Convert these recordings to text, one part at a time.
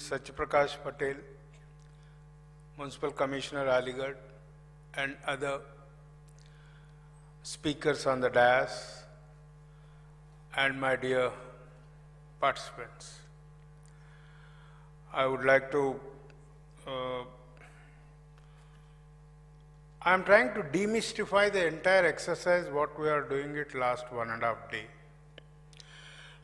Satyaprakash Patel, Municipal Commissioner Aligarh, and other speakers on the dais, and my dear participants. I would like to, I am trying to demystify the entire exercise what we are doing it last 1.5 days.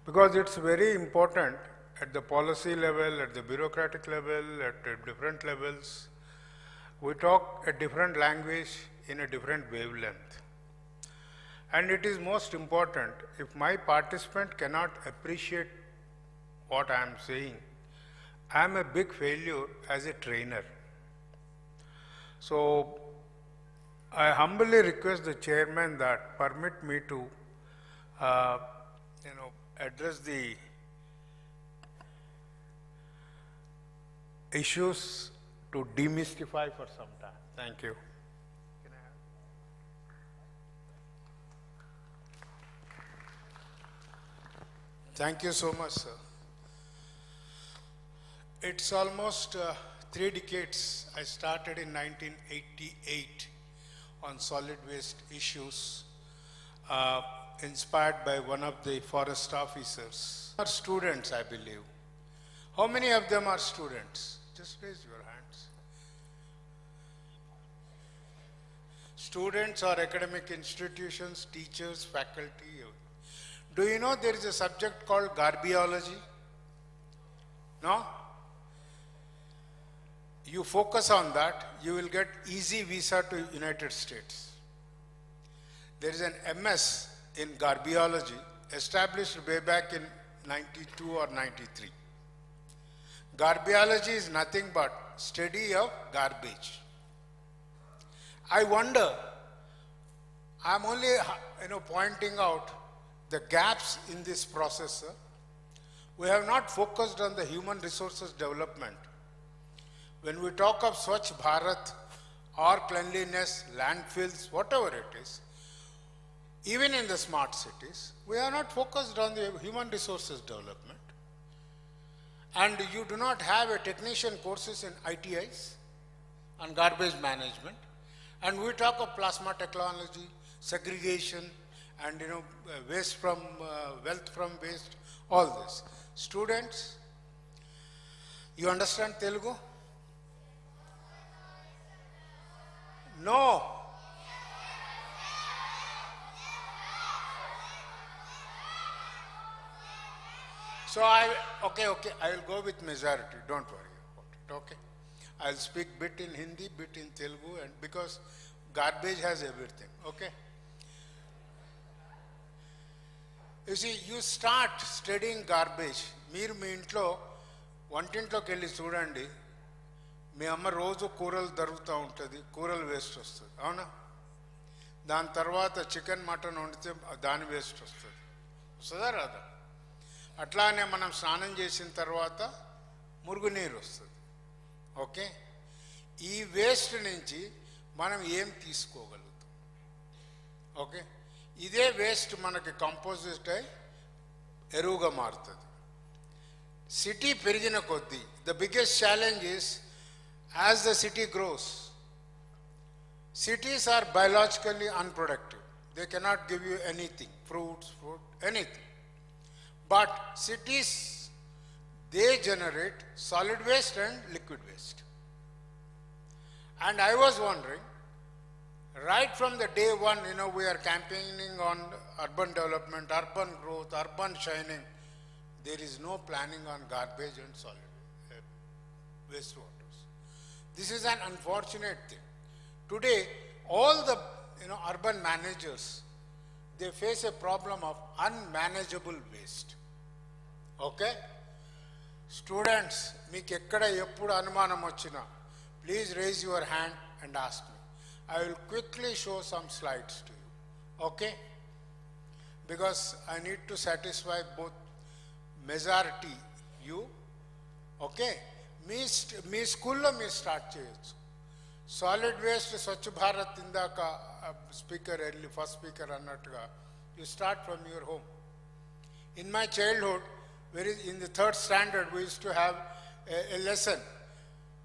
Because it's very important at the policy level, at the bureaucratic level, at different levels. We talk a different language in a different wavelength. And it is most important, if my participant cannot appreciate what I am saying, I am a big failure as a trainer. So, I humbly request the chairman that permit me to, address the issues to demystify for some time. Thank you. Thank you so much, sir. It's almost 3 decades. I started in 1988 on solid waste issues, inspired by one of the forest officers. Are students, I believe. How many of them are students? Just raise your hands. Students or academic institutions, teachers, faculty. Do you know there is a subject called garbiology? No? You focus on that, you will get easy visa to United States. There is an MS in garbiology established way back in 92 or 93. Garbiology is nothing but study of garbage. I wonder, I'm only pointing out the gaps in this process. Sir. We have not focused on the human resources development. When we talk of Swachh Bharat or cleanliness, landfills, whatever it is, even in the smart cities, we are not focused on the human resources development. And you do not have a technician courses in ITIs on garbage management. And we talk of plasma technology, segregation, and waste from, wealth from waste, all this. Students, you understand Telugu? No. So okay, I will go with majority, don't worry about it, okay? I'll speak bit in Hindi, bit in Telugu, and because garbage has everything, okay? You see, you start studying garbage. మీరు మీ ఇంట్లో వంటింట్లోకి వెళ్ళి చూడండి, మీ అమ్మ రోజు కూరలు దొరుకుతూ ఉంటుంది, కూరలు వేస్ట్ వస్తుంది, అవునా? దాని తర్వాత చికెన్ మటన్ వండితే దాని వేస్ట్ వస్తుంది, వస్తుందా రాదా? అట్లానే మనం స్నానం చేసిన తర్వాత మురుగునీరు వస్తుంది, ఓకే? ఈ వేస్ట్ నుంచి మనం ఏం తీసుకోగలుగుతాం, ఓకే? ఇదే వేస్ట్ మనకి కంపోజిట్ అయి ఎరువుగా మారుతుంది. సిటీ పెరిగిన కొద్దీ the biggest challenge is as the city gross, cities are biologically unproductive. They cannot give you anything, fruits, food, anything. But cities, they generate solid waste and liquid waste. And I was wondering, right from the day one, we are campaigning on urban development, urban growth, urban shining. There is no planning on garbage and solid wastewaters. This is an unfortunate thing. Today, all the urban managers, they face a problem of unmanageable waste. Okay? Students, meeku ekkada eppudu anumanam vachina, please raise your hand and ask me. I will quickly show some slides to you. Okay? Because I need to satisfy both majority you. Okay? మీ స్కూల్లో మీరు start చేయొచ్చు. Solid waste Swachh Bharat ఇందాక speaker early first speaker అన్నట్టుగా you start from your home. In my childhood, in the 3rd standard, we used to have a lesson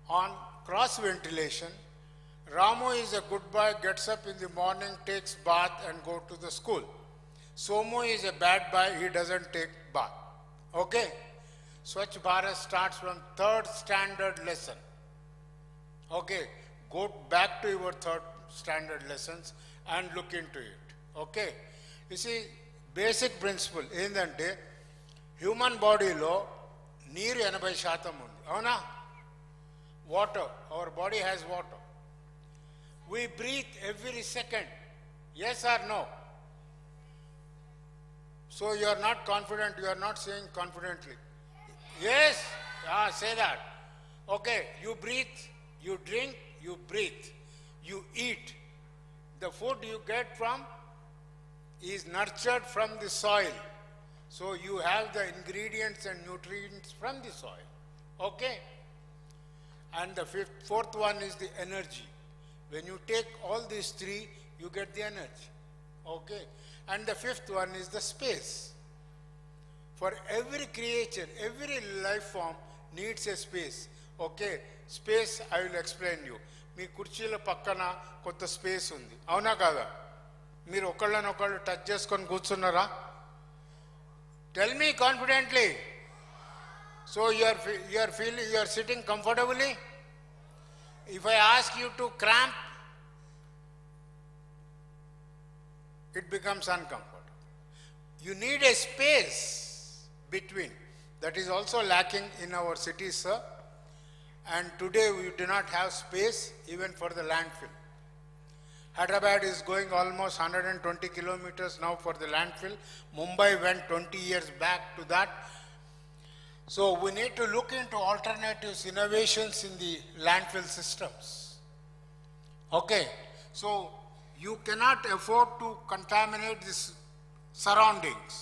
on cross ventilation. Ramu is a good boy, gets up in the morning, takes bath and go to the school. Somu is a bad boy, he doesn't take bath. Okay? Swachh Bharat starts from third standard lesson. Okay? Go back to your third standard lessons and look into it. Okay? You see, basic principle ఏంటంటే human బాడీలో నీరు 80% ఉంది. అవునా? Water. Our body has water. We breathe every second. Yes or no? So you are not confident, you are not saying confidently. Yes? Say that. Okay, you breathe, you drink, you breathe, you eat. The food you get from is nurtured from the soil. So you have the ingredients and nutrients from the soil. Okay? And the fourth one is the energy. When you take all these three, you get the energy. Okay? And the fifth one is the space. For every creature, every life form needs a space. Okay? Space, I will explain you. మీ కుర్చీల పక్కన కొంత space ఉంది. అవునా కాదా? మీరు ఒకళ్ళనొకళ్ళు touch చేసుకొని కూర్చున్నారా? Tell me confidently. So you are sitting comfortably? If I ask you to cramp, it becomes uncomfortable. You need a space between. That is also lacking in our cities, sir. And today we do not have space even for the landfill. Hyderabad is going almost 120 kilometers now for the landfill. Mumbai went 20 years back to that. So we need to look into alternatives, innovations in the landfill systems. Okay, so you cannot afford to contaminate these surroundings.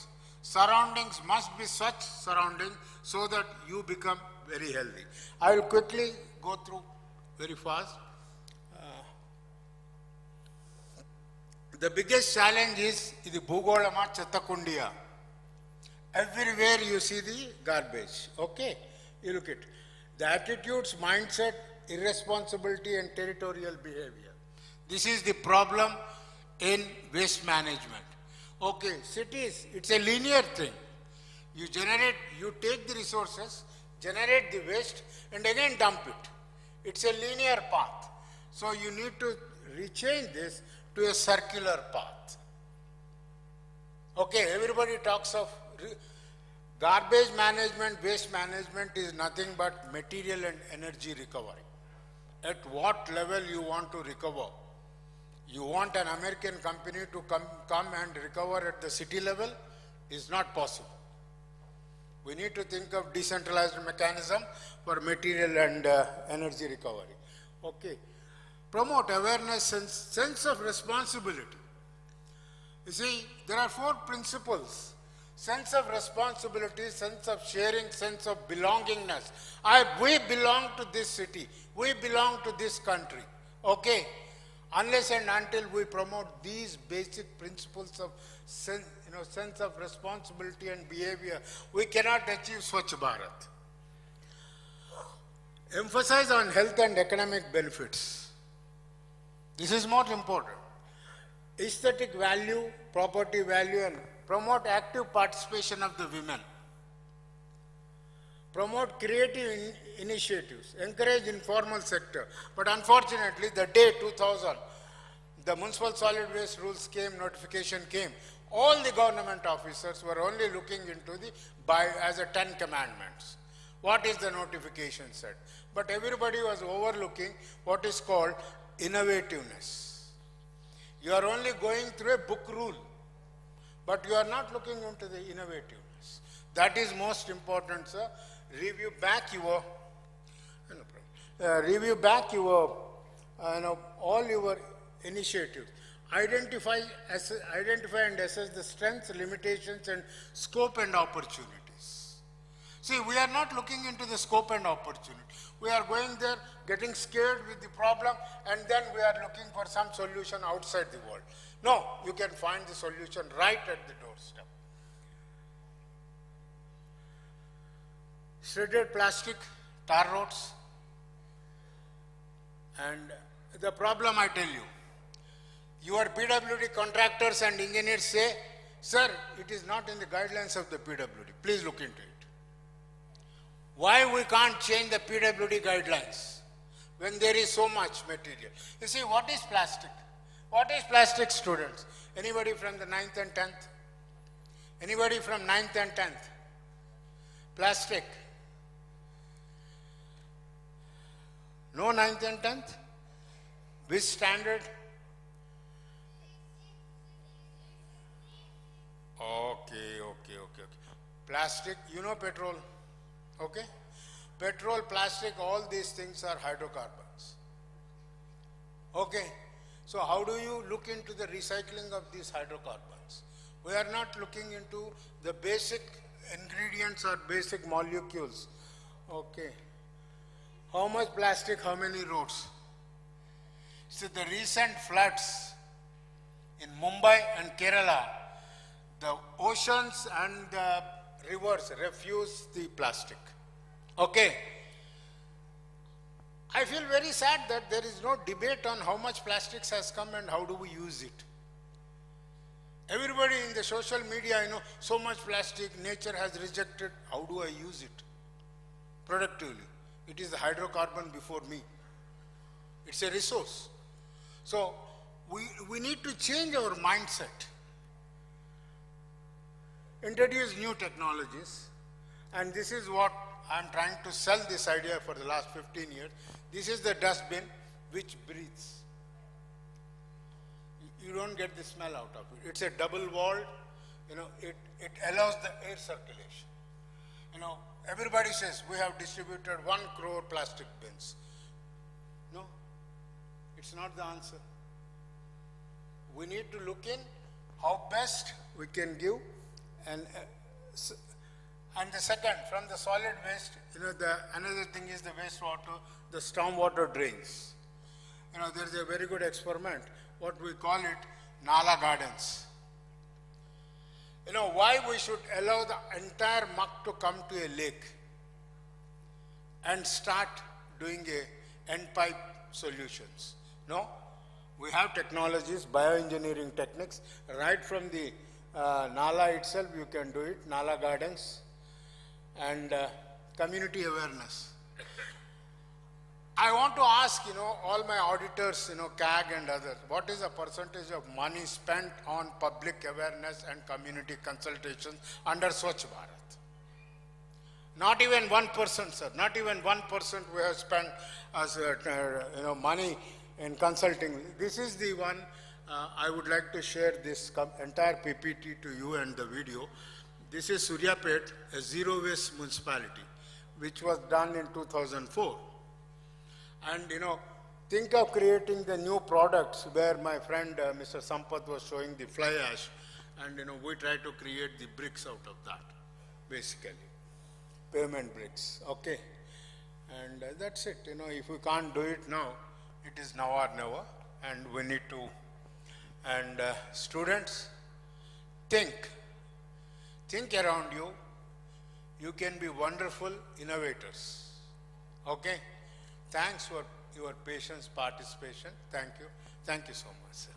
Surroundings must be such surrounding so that you become very healthy. I will quickly go through very fast. The biggest challenge is the Bhugolama Chatakundiya. Everywhere you see the garbage. Okay, you look at the attitudes, mindset, irresponsibility and territorial behavior. This is the problem in waste management. Okay, cities, it's a linear thing. You take the resources, generate the waste and again dump it. It's a linear path. So you need to rechange this to a circular path. Okay, everybody talks of garbage management, waste management is nothing but material and energy recovery. At what level you want to recover? You want an American company to come and recover at the city level? Is not possible. We need to think of decentralized mechanism for material and energy recovery. Okay. Promote awareness, sense of responsibility. You see, there are 4 principles. Sense of responsibility, sense of sharing, sense of belongingness. We belong to this city. We belong to this country. Okay? Unless and until we promote these basic principles of sense of responsibility and behavior, we cannot achieve Swachh Bharat. Emphasize on health and economic benefits. This is more important. Aesthetic value, property value, and promote active participation of the women. Promote creative initiatives. Encourage informal sector. But unfortunately, the day 2000, the municipal solid waste rules came, notification came. All the government officers were only looking into as a 10 commandments. What is the notification said? But everybody was overlooking what is called innovativeness. You are only going through a book rule, but you are not looking into the innovativeness. That is most important, sir. Review back all your initiatives. Identify and assess the strengths, limitations, and scope and opportunities. See, we are not looking into the scope and opportunity. We are going there, getting scared with the problem, and then we are looking for some solution outside the world. No, you can find the solution right at the doorstep. Shredded plastic, tar roads. And the problem I tell you, your PWD contractors and engineers say, sir, it is not in the guidelines of the PWD. Please look into it. Why we can't change the PWD guidelines when there is so much material? You see, what is plastic? What is plastic, students? Anybody from the 9th and 10th? Anybody from 9th and 10th? Plastic. No 9th and 10th? Which standard? Okay. Plastic, you know petrol, okay? Petrol, plastic, all these things are hydrocarbons. Okay, so how do you look into the recycling of these hydrocarbons? We are not looking into the basic ingredients or basic molecules. Okay, how much plastic, how many roads? See, the recent floods in Mumbai and Kerala, the oceans and the rivers refuse the plastic. Okay. I feel very sad that there is no debate on how much plastics has come and how do we use it. Everybody in the social media, so much plastic, nature has rejected. How do I use it productively? It is the hydrocarbon before me. It's a resource. So we need to change our mindset. Introduce new technologies, and this is what I'm trying to sell this idea for the last 15 years. This is the dustbin which breathes. You don't get the smell out of it. It's a double walled, it allows the air circulation. Everybody says we have distributed 1 crore plastic bins. No, it's not the answer. We need to look in how best we can give. And the second, from the solid waste, another thing is the wastewater, the stormwater drains. There's a very good experiment, what we call it, Nala gardens. Why we should allow the entire muck to come to a lake and start doing a end pipe solutions. No, we have technologies, bioengineering techniques, right from the Nala itself, you can do it, Nala gardens, and community awareness. I want to ask, all my auditors, CAG and others, what is the percentage of money spent on public awareness and community consultations under Swachh Bharat? Not even 1%, sir. Not even 1% we have spent as money in consulting. This is the one. I would like to share this entire PPT to you and the video. This is Suryapet, a zero waste municipality, which was done in 2004. And think of creating the new products where my friend Mr. Sampath was showing the fly ash, and we try to create the bricks out of that, basically, pavement bricks. Okay, and that's it. If we can't do it now, it is now or never, and we need to. And students, think around you. You can be wonderful innovators. Okay? Thanks for your patience, participation. Thank you. Thank you so much, sir.